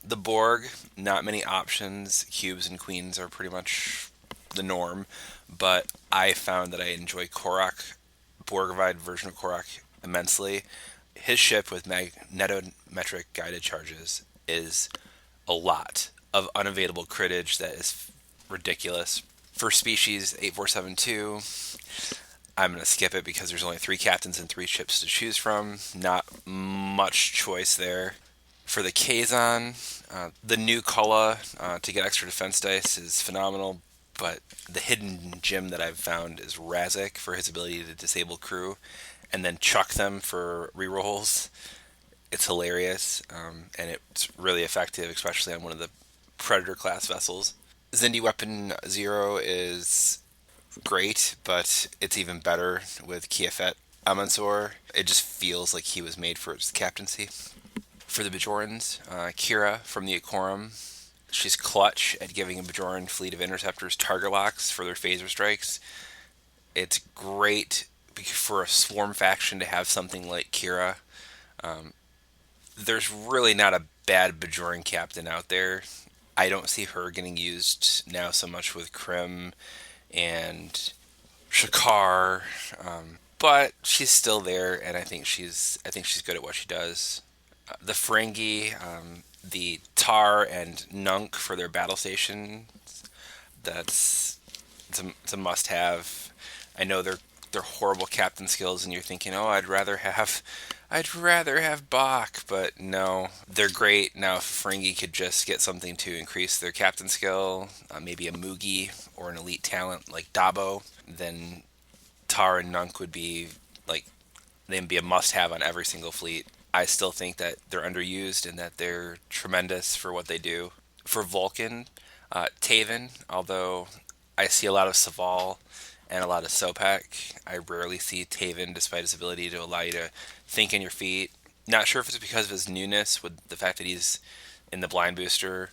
The Borg, not many options. Cubes and queens are pretty much the norm, but I found that I enjoy Korak, Borgified version of Korak, immensely. His ship with magnetometric guided charges is a lot of unavailable crittage that is ridiculous. For species 8472, I'm going to skip it because there's only 3 captains and 3 ships to choose from. Not much choice there. For the Kazon, the new Kula to get extra defense dice is phenomenal, but the hidden gem that I've found is Razik for his ability to disable crew and then chuck them for rerolls. It's hilarious, and it's really effective, especially on one of the Predator class vessels. Zindi Weapon 0 is great, but it's even better with Kiafet Amansor. It just feels like he was made for its captaincy. For the Bajorans, Kira from the Ikorum. She's clutch at giving a Bajoran fleet of interceptors target locks for their phaser strikes. It's great for a swarm faction to have something like Kira. There's really not a bad Bajoran captain out there. I don't see her getting used now so much with Krim and Shakar, but she's still there, and I think she's good at what she does. The Ferengi, the Tar and Nunk for their battle stations, it's a must-have. I know they're their horrible captain skills, and you're thinking, oh, I'd rather have Bach, but no, they're great. Now, if Ferengi could just get something to increase their captain skill, maybe a Mugi or an elite talent like Dabo, then Tar and Nunk would be like, they'd be a must-have on every single fleet. I still think that they're underused and that they're tremendous for what they do. For Vulcan, Taven, although I see a lot of Saval and a lot of Sopak, I rarely see Taven, despite his ability to allow you to think in your feet. Not sure if it's because of his newness, with the fact that he's in the blind booster,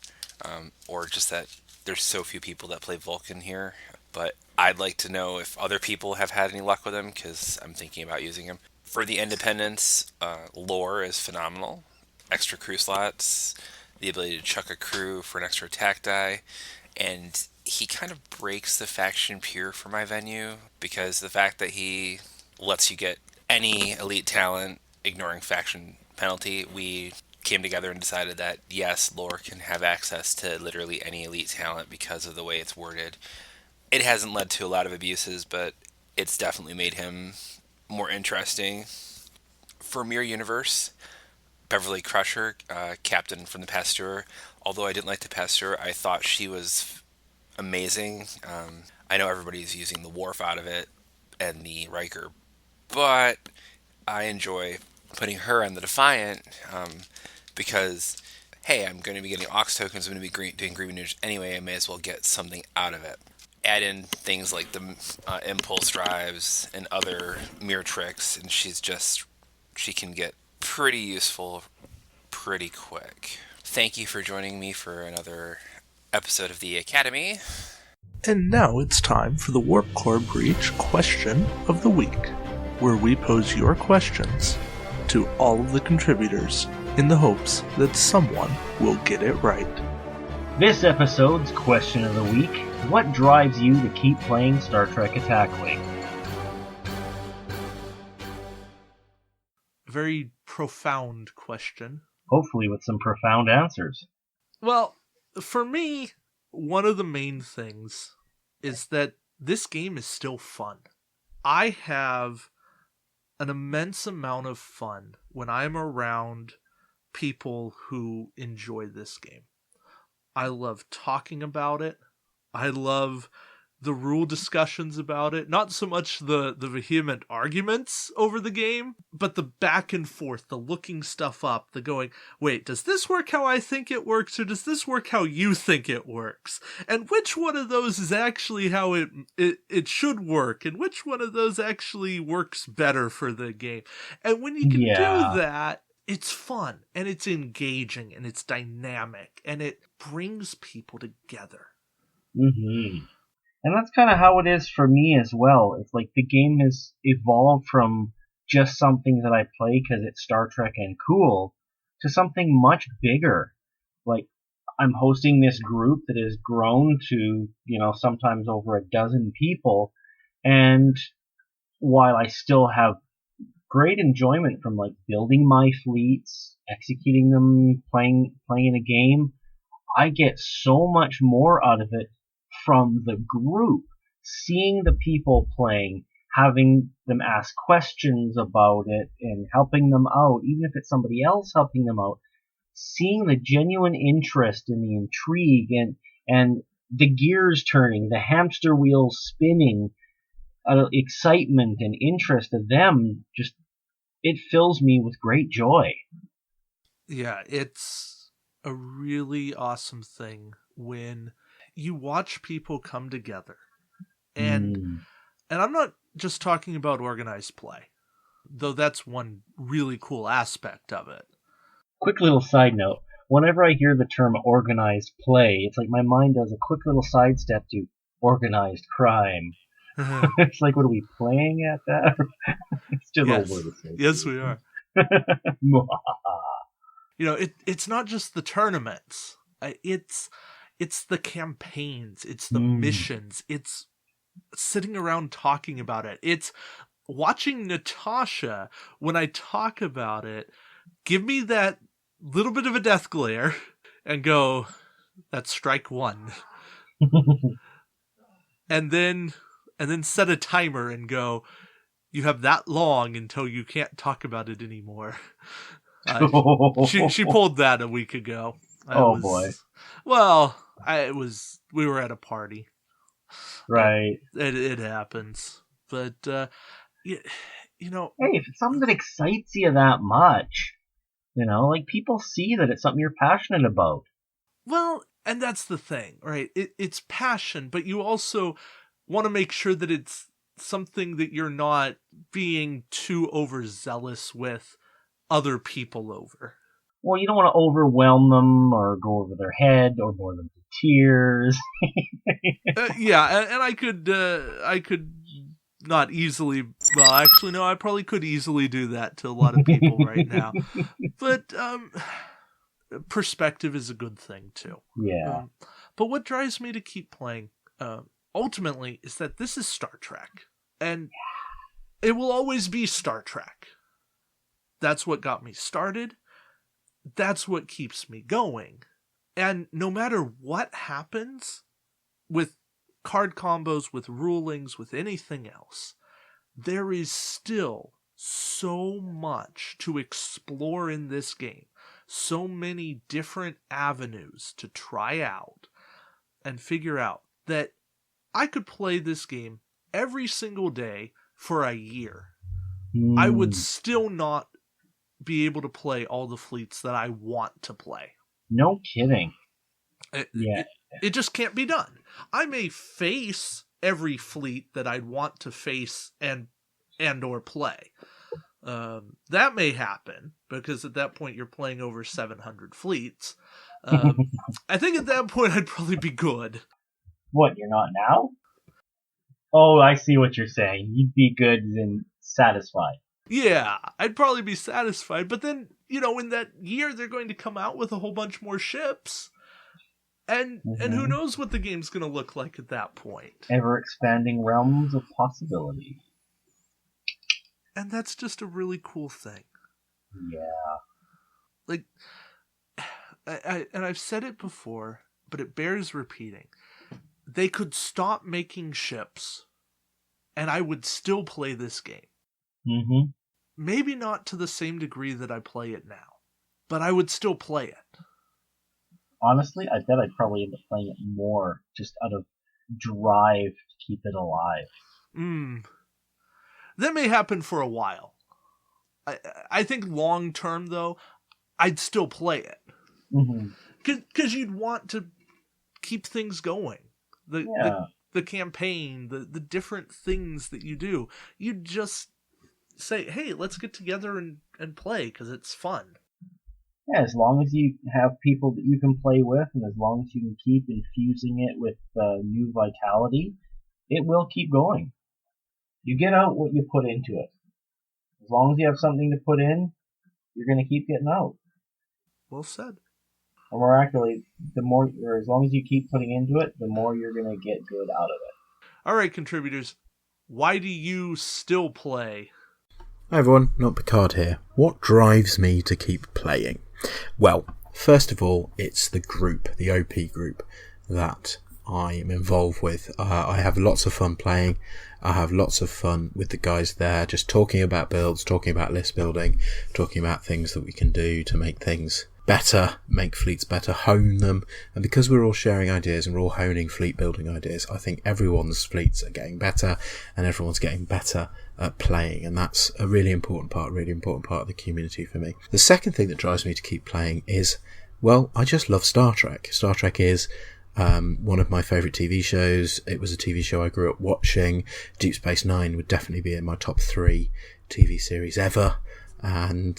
or just that there's so few people that play Vulcan here. But I'd like to know if other people have had any luck with him, because I'm thinking about using him. For the Independents, lore is phenomenal. Extra crew slots, the ability to chuck a crew for an extra attack die, and he kind of breaks the faction pure for my venue, because the fact that he lets you get any elite talent ignoring faction penalty, we came together and decided that yes, lore can have access to literally any elite talent because of the way it's worded. It hasn't led to a lot of abuses, but it's definitely made him more interesting. For Mirror Universe, Beverly Crusher, captain from the Pasteur. Although I didn't like the Pasteur, I thought she was amazing. I know everybody's using the Worf out of it and the Riker, but I enjoy putting her on the Defiant, because, hey, I'm going to be getting Aux tokens, I'm going to be doing Green News anyway, I may as well get something out of it. Add in things like the impulse drives and other mirror tricks, and she can get pretty useful pretty quick. Thank you for joining me for another episode of the Academy. And now it's time for the Warp Core Breach Question of the Week, where we pose your questions to all of the contributors in the hopes that someone will get it right. This episode's question of the week: what drives you to keep playing Star Trek Attack Wing? Very profound question. Hopefully with some profound answers. Well, for me, one of the main things is that this game is still fun. I have an immense amount of fun when I'm around people who enjoy this game. I love talking about it. I love the rule discussions about it. Not so much the vehement arguments over the game, but the back and forth, the looking stuff up, the going, wait, does this work how I think it works, or does this work how you think it works? And which one of those is actually how it should work, and which one of those actually works better for the game? And when you can do that, it's fun, and it's engaging, and it's dynamic, and it brings people together. Mm-hmm. And that's kind of how it is for me as well. It's like the game has evolved from just something that I play because it's Star Trek and cool to something much bigger. Like, I'm hosting this group that has grown to, sometimes over a dozen people. And while I still have great enjoyment from like building my fleets, executing them, playing in a game, I get so much more out of it from the group, seeing the people playing, having them ask questions about it and helping them out, even if it's somebody else helping them out, seeing the genuine interest in the intrigue and the gears turning, the hamster wheels spinning, excitement and interest of them, just, it fills me with great joy. Yeah, it's a really awesome thing when you watch people come together. And I'm not just talking about organized play, though that's one really cool aspect of it. Quick little side note. Whenever I hear the term organized play, it's like my mind does a quick little sidestep to organized crime. It's like, what are we playing at that? It's just a word to say. Yes, we are. It's not just the tournaments. It's the campaigns, it's the missions, it's sitting around talking about it. It's watching Natasha, when I talk about it, give me that little bit of a death glare and go, that's strike one. and then set a timer and go, you have that long until you can't talk about it anymore. She pulled that a week ago. Boy. Well, we were at a party. Right. It happens. But, you know... Hey, if it's something that excites you that much, like people see that it's something you're passionate about. Well, and that's the thing, right? It's passion, but you also want to make sure that it's something that you're not being too overzealous with other people over. Well, you don't want to overwhelm them or go over their head or bore them to tears. Yeah, and I could not easily. Well, actually, no, I probably could easily do that to a lot of people right now. But perspective is a good thing too. Yeah. But what drives me to keep playing, ultimately, is that this is Star Trek, and it will always be Star Trek. That's what got me started. That's what keeps me going. And no matter what happens with card combos, with rulings, with anything else, there is still so much to explore in this game. So many different avenues to try out and figure out that I could play this game every single day for a year. I would still not be able to play all the fleets that I want to play. No kidding. It just can't be done. I may face every fleet that I'd want to face and or play. That may happen, because at that point you're playing over 700 fleets. I think at that point I'd probably be good. What, you're not now? Oh, I see what you're saying. You'd be good and satisfied. Yeah, I'd probably be satisfied, but then, in that year they're going to come out with a whole bunch more ships. And who knows what the game's going to look like at that point. Ever-expanding realms of possibility. And that's just a really cool thing. Yeah. Like, I've said it before, but it bears repeating. They could stop making ships, and I would still play this game. Mm-hmm. Maybe not to the same degree that I play it now, but I would still play it. Honestly, I bet I'd probably end up playing it more just out of drive to keep it alive. That may happen for a while. I think long term, though, I'd still play it. Because you'd want to keep things going. The campaign, the different things that you do. You'd just say, hey, let's get together and play, because it's fun. Yeah, as long as you have people that you can play with, and as long as you can keep infusing it with new vitality, it will keep going. You get out what you put into it. As long as you have something to put in, you're going to keep getting out. Well said. Or more accurately, as long as you keep putting into it, the more you're going to get good out of it. All right, contributors, why do you still play? Hi everyone, Not Picard here. What drives me to keep playing? Well, first of all, it's the group, the OP group that I am involved with. I have lots of fun playing. I have lots of fun with the guys there, just talking about builds, talking about list building, talking about things that we can do to make things better, make fleets better, hone them. And because we're all sharing ideas and we're all honing fleet building ideas, I think everyone's fleets are getting better and everyone's getting better at playing. And that's a really important part of the community for me. The second thing that drives me to keep playing is, well, I just love Star Trek. Star Trek is one of my favourite TV shows. It was a TV show I grew up watching. Deep Space Nine would definitely be in my top 3 TV series ever. And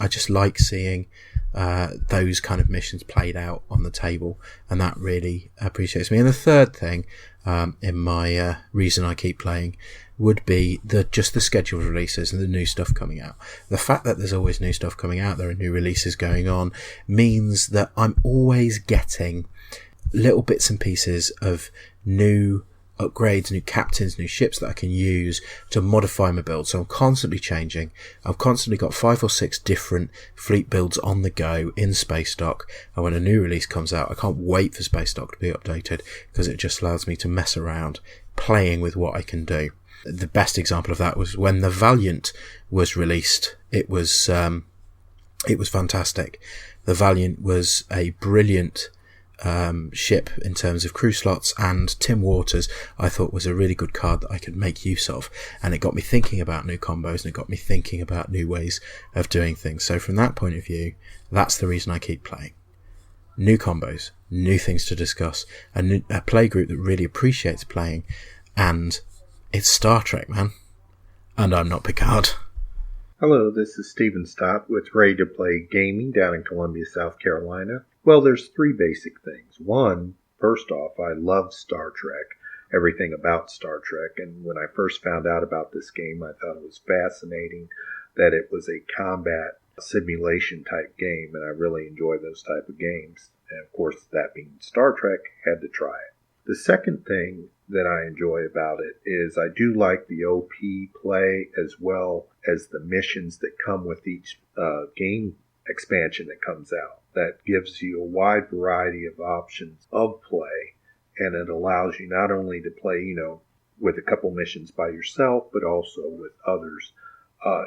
I just like seeing those kind of missions played out on the table, and that really appreciates me. And the third thing in my reason I keep playing would be just the scheduled releases and the new stuff coming out. The fact that there's always new stuff coming out, there are new releases going on, means that I'm always getting little bits and pieces of new upgrades, new captains, new ships that I can use to modify my build. So I'm constantly changing. I've constantly got 5 or 6 different fleet builds on the go in Space Stock, and when a new release comes out, I can't wait for Space Stock to be updated, because it just allows me to mess around playing with what I can do. The best example of that was when the Valiant was released. It was fantastic. The Valiant was a brilliant ship in terms of crew slots, and Tim Waters I thought was a really good card that I could make use of, and it got me thinking about new combos, and it got me thinking about new ways of doing things. So from that point of view, that's the reason I keep playing. New combos, new things to discuss, a play group that really appreciates playing, and it's Star Trek, man. And I'm not Picard. Hello, this is Steven Stott with Ready to Play Gaming down in Columbia, South Carolina. Well, there's three basic things. One, first off, I love Star Trek, everything about Star Trek, and when I first found out about this game, I thought it was fascinating that it was a combat simulation type game, and I really enjoy those type of games. And of course, that being Star Trek, had to try it. The second thing that I enjoy about it is I do like the OP play as well as the missions that come with each game expansion that comes out. That gives you a wide variety of options of play, and it allows you not only to play, with a couple missions by yourself, but also with others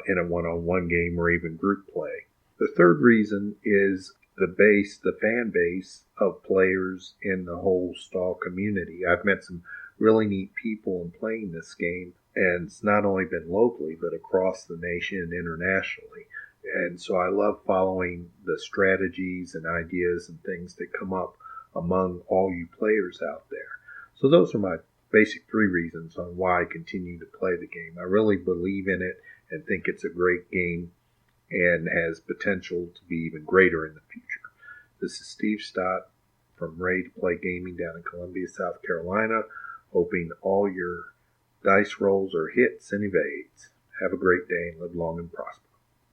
in a one-on-one game or even group play. The third reason is the fan base of players in the whole stall community. I've met some really neat people in playing this game, and it's not only been locally, but across the nation and internationally. And so I love following the strategies and ideas and things that come up among all you players out there. So those are my basic three reasons on why I continue to play the game. I really believe in it and think it's a great game and has potential to be even greater in the future. This is Steve Stott from Ready to Play Gaming down in Columbia, South Carolina, hoping all your dice rolls are hits and evades. Have a great day and live long and prosper.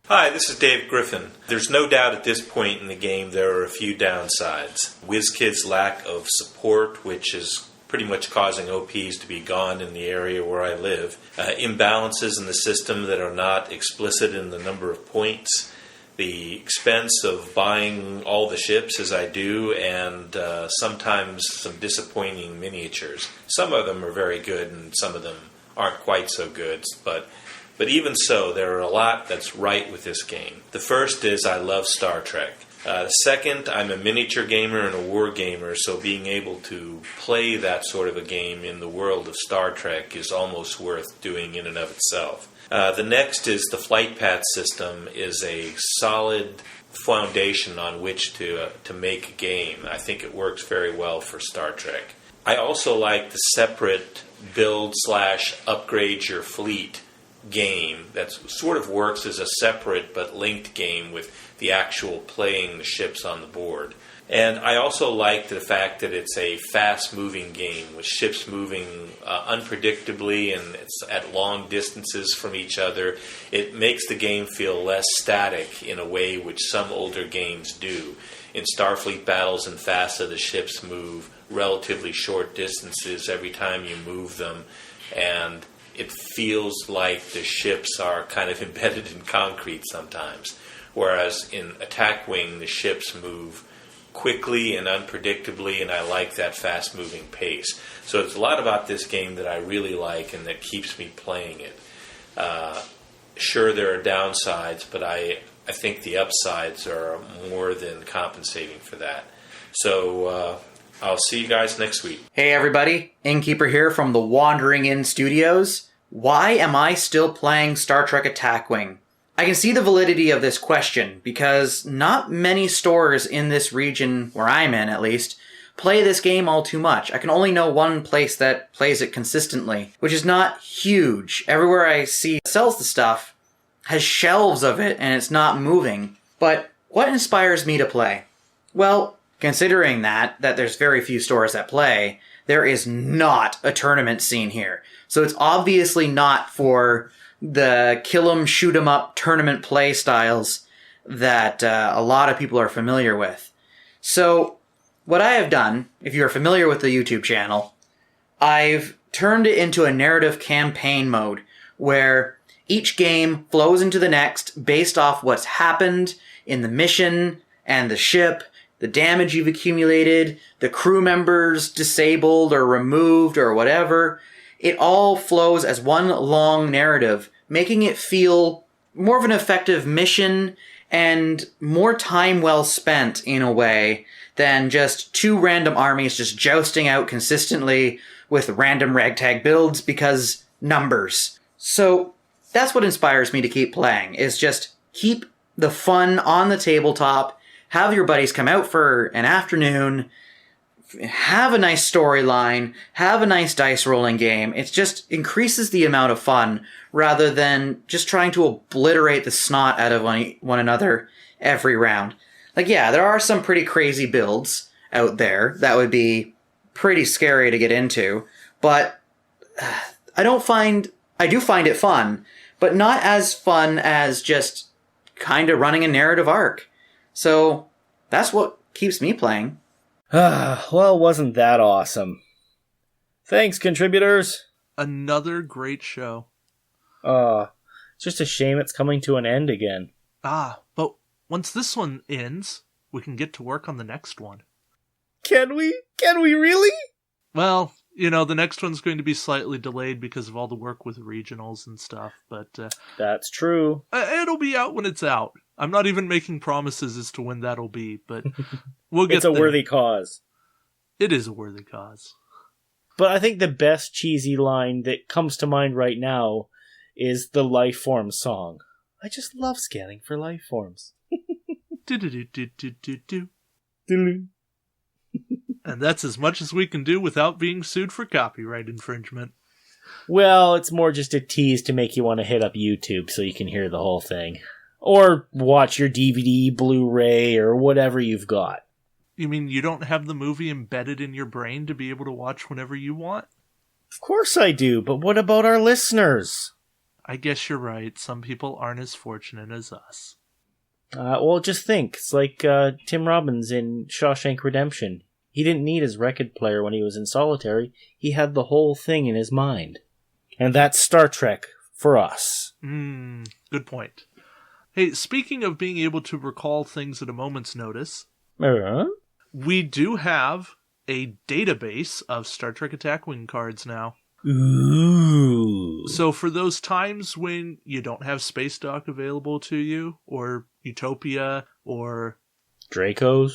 Hi, this is Dave Griffin. There's no doubt at this point in the game there are a few downsides. WizKid's lack of support, which is pretty much causing OPs to be gone in the area where I live. Imbalances in the system that are not explicit in the number of points. The expense of buying all the ships as I do, and sometimes some disappointing miniatures. Some of them are very good and some of them aren't quite so good, but even so, there are a lot that's right with this game. The first is I love Star Trek. Second, I'm a miniature gamer and a war gamer, so being able to play that sort of a game in the world of Star Trek is almost worth doing in and of itself. The next is the flight path system is a solid foundation on which to make a game. I think it works very well for Star Trek. I also like the separate build/upgrade your fleet game that sort of works as a separate but linked game with the actual playing the ships on the board. And I also like the fact that it's a fast-moving game with ships moving unpredictably and it's at long distances from each other. It makes the game feel less static in a way which some older games do. In Starfleet Battles and FASA, the ships move relatively short distances every time you move them, and it feels like the ships are kind of embedded in concrete sometimes. Whereas in Attack Wing, the ships move quickly and unpredictably, and I like that fast-moving pace. So it's a lot about this game that I really like and that keeps me playing it. Sure, there are downsides, but I think the upsides are more than compensating for that. So I'll see you guys next week. Hey everybody, Innkeeper here from the Wandering Inn Studios. Why am I still playing Star Trek Attack Wing? I can see the validity of this question, because not many stores in this region, where I'm in at least, play this game all too much. I can only know one place that plays it consistently, which is not huge. Everywhere I see sells the stuff has shelves of it, and it's not moving. But what inspires me to play? Well, considering that there's very few stores that play, there is not a tournament scene here. So it's obviously not for the kill 'em, shoot 'em up tournament play styles that a lot of people are familiar with. So what I have done, if you're familiar with the YouTube channel, I've turned it into a narrative campaign mode where each game flows into the next based off what's happened in the mission and the ship, the damage you've accumulated, the crew members disabled or removed or whatever. it all flows as one long narrative, making it feel more of an effective mission and more time well spent in a way than just two random armies just jousting out consistently with random ragtag builds because numbers. So that's what inspires me to keep playing, is just keep the fun on the tabletop, have your buddies come out for an afternoon, have a nice storyline, have a nice dice rolling game. It just increases the amount of fun rather than just trying to obliterate the snot out of one another every round. Like, yeah, there are some pretty crazy builds out there that would be pretty scary to get into, but I do find it fun, but not as fun as just kind of running a narrative arc. So that's what keeps me playing. Well, wasn't that awesome? Thanks, contributors. Another great show. It's just a shame it's coming to an end again. But once this one ends, we can get to work on the next one. Can we? Can we really? Well, the next one's going to be slightly delayed because of all the work with regionals and stuff, but... That's true. It'll be out when it's out. I'm not even making promises as to when that'll be, but we'll get It's a there. worthy cause. It is a worthy cause. But I think the best cheesy line that comes to mind right now is the life form song. I just love scanning for life forms. Do-do-do-do-do-do-do. And that's as much as we can do without being sued for copyright infringement. Well, it's more just a tease to make you want to hit up YouTube so you can hear the whole thing. Or watch your DVD, Blu-ray, or whatever you've got. You mean you don't have the movie embedded in your brain to be able to watch whenever you want? Of course I do, but what about our listeners? I guess you're right. Some people aren't as fortunate as us. Well, just think. It's like Tim Robbins in Shawshank Redemption. He didn't need his record player when he was in solitary. He had the whole thing in his mind. And that's Star Trek for us. Good point. Hey, speaking of being able to recall things at a moment's notice, we do have a database of Star Trek Attack Wing cards now. Ooh. So for those times when you don't have Space Dock available to you, or Utopia, or Dracos,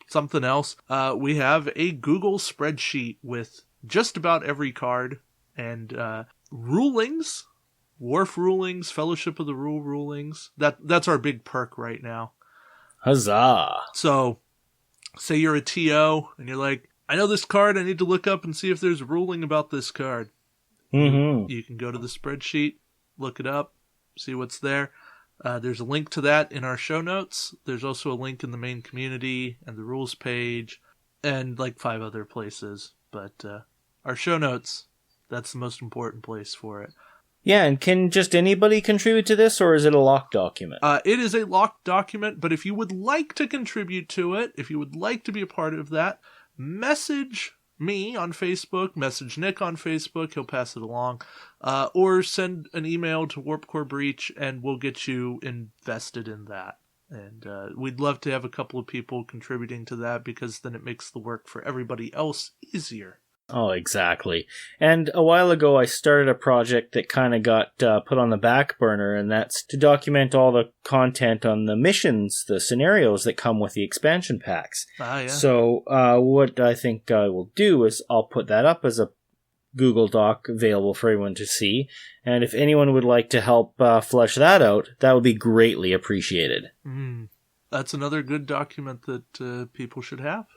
something else, we have a Google spreadsheet with just about every card and rulings. Wharf rulings, Fellowship of the Rule rulings. That's our big perk right now. Huzzah. So, say you're a TO, and you're like, I know this card, I need to look up and see if there's a ruling about this card. Mm-hmm. You can go to the spreadsheet, look it up, see what's there. There's a link to that in our show notes. There's also a link in the main community and the rules page, and like 5 other places. But our show notes, that's the most important place for it. Yeah, and can just anybody contribute to this, or is it a locked document? It is a locked document, but if you would like to contribute to it, if you would like to be a part of that, message me on Facebook, message Nick on Facebook, he'll pass it along, or send an email to Warpcore Breach, and we'll get you invested in that. And we'd love to have a couple of people contributing to that, because then it makes the work for everybody else easier. Oh, exactly. And a while ago, I started a project that kind of got put on the back burner, and that's to document all the content on the missions, the scenarios that come with the expansion packs. Yeah. So what I think I will do is I'll put that up as a Google Doc available for everyone to see, and if anyone would like to help flesh that out, that would be greatly appreciated. That's another good document that people should have.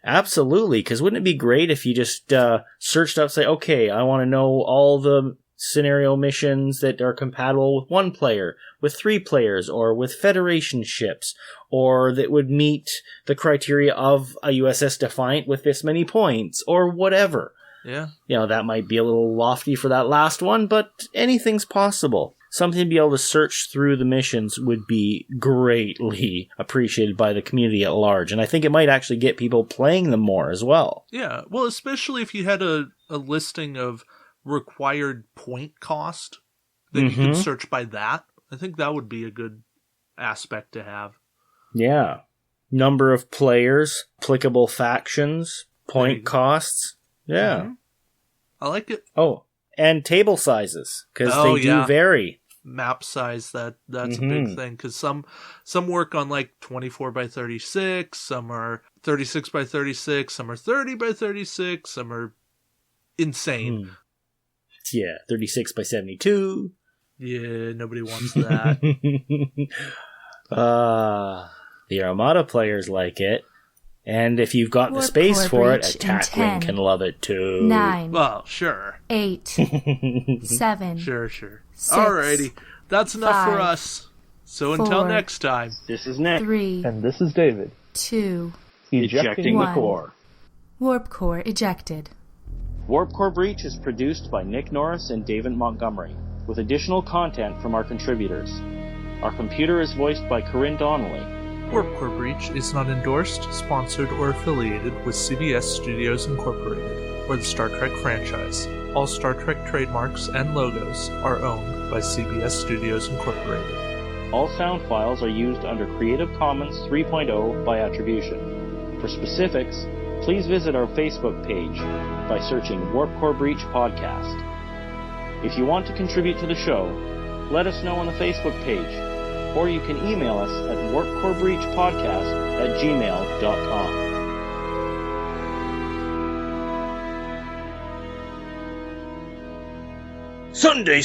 Absolutely, because wouldn't it be great if you just searched up, say, okay, I want to know all the scenario missions that are compatible with 1 player, with 3 players, or with Federation ships, or that would meet the criteria of a USS Defiant with this many points, or whatever. Yeah. That might be a little lofty for that last one, but anything's possible. Something to be able to search through the missions would be greatly appreciated by the community at large, and I think it might actually get people playing them more as well. Yeah, well, especially if you had a listing of required point cost, then you could search by that. I think that would be a good aspect to have. Yeah. Number of players, applicable factions, point costs. Yeah. I like it. Oh, and table sizes, because they do vary. Map size, that's a big thing, because some work on like 24 by 36, some are 36 by 36, some are 30 by 36, some are insane. Yeah, 36 by 72. Yeah, nobody wants that. The Armada players like it. And if you've got the space for it, Attack Wing can love it too. 9. Well, sure. 8. 7. Sure. 6, Alrighty. That's enough 5, for us. So until 4, next time. This is Nick. 3. And this is David. 2. Ejecting the 1. core. Warp core ejected. Warp Core Breach is produced by Nick Norris and David Montgomery, with additional content from our contributors. Our computer is voiced by Corinne Donnelly. Warp Core Breach is not endorsed, sponsored, or affiliated with CBS Studios Incorporated or the Star Trek franchise. All Star Trek trademarks and logos are owned by CBS Studios Incorporated. All sound files are used under Creative Commons 3.0 by attribution. For specifics, please visit our Facebook page by searching Warp Core Breach Podcast. If you want to contribute to the show, let us know on the Facebook page, or you can email us at warpcorebreachpodcast@gmail.com. Sunday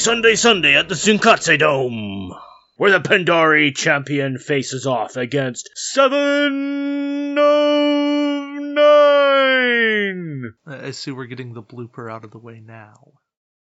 at the Zunkatse Dome, where the Pandari champion faces off against 7 of 9. I see we're getting the blooper out of the way now.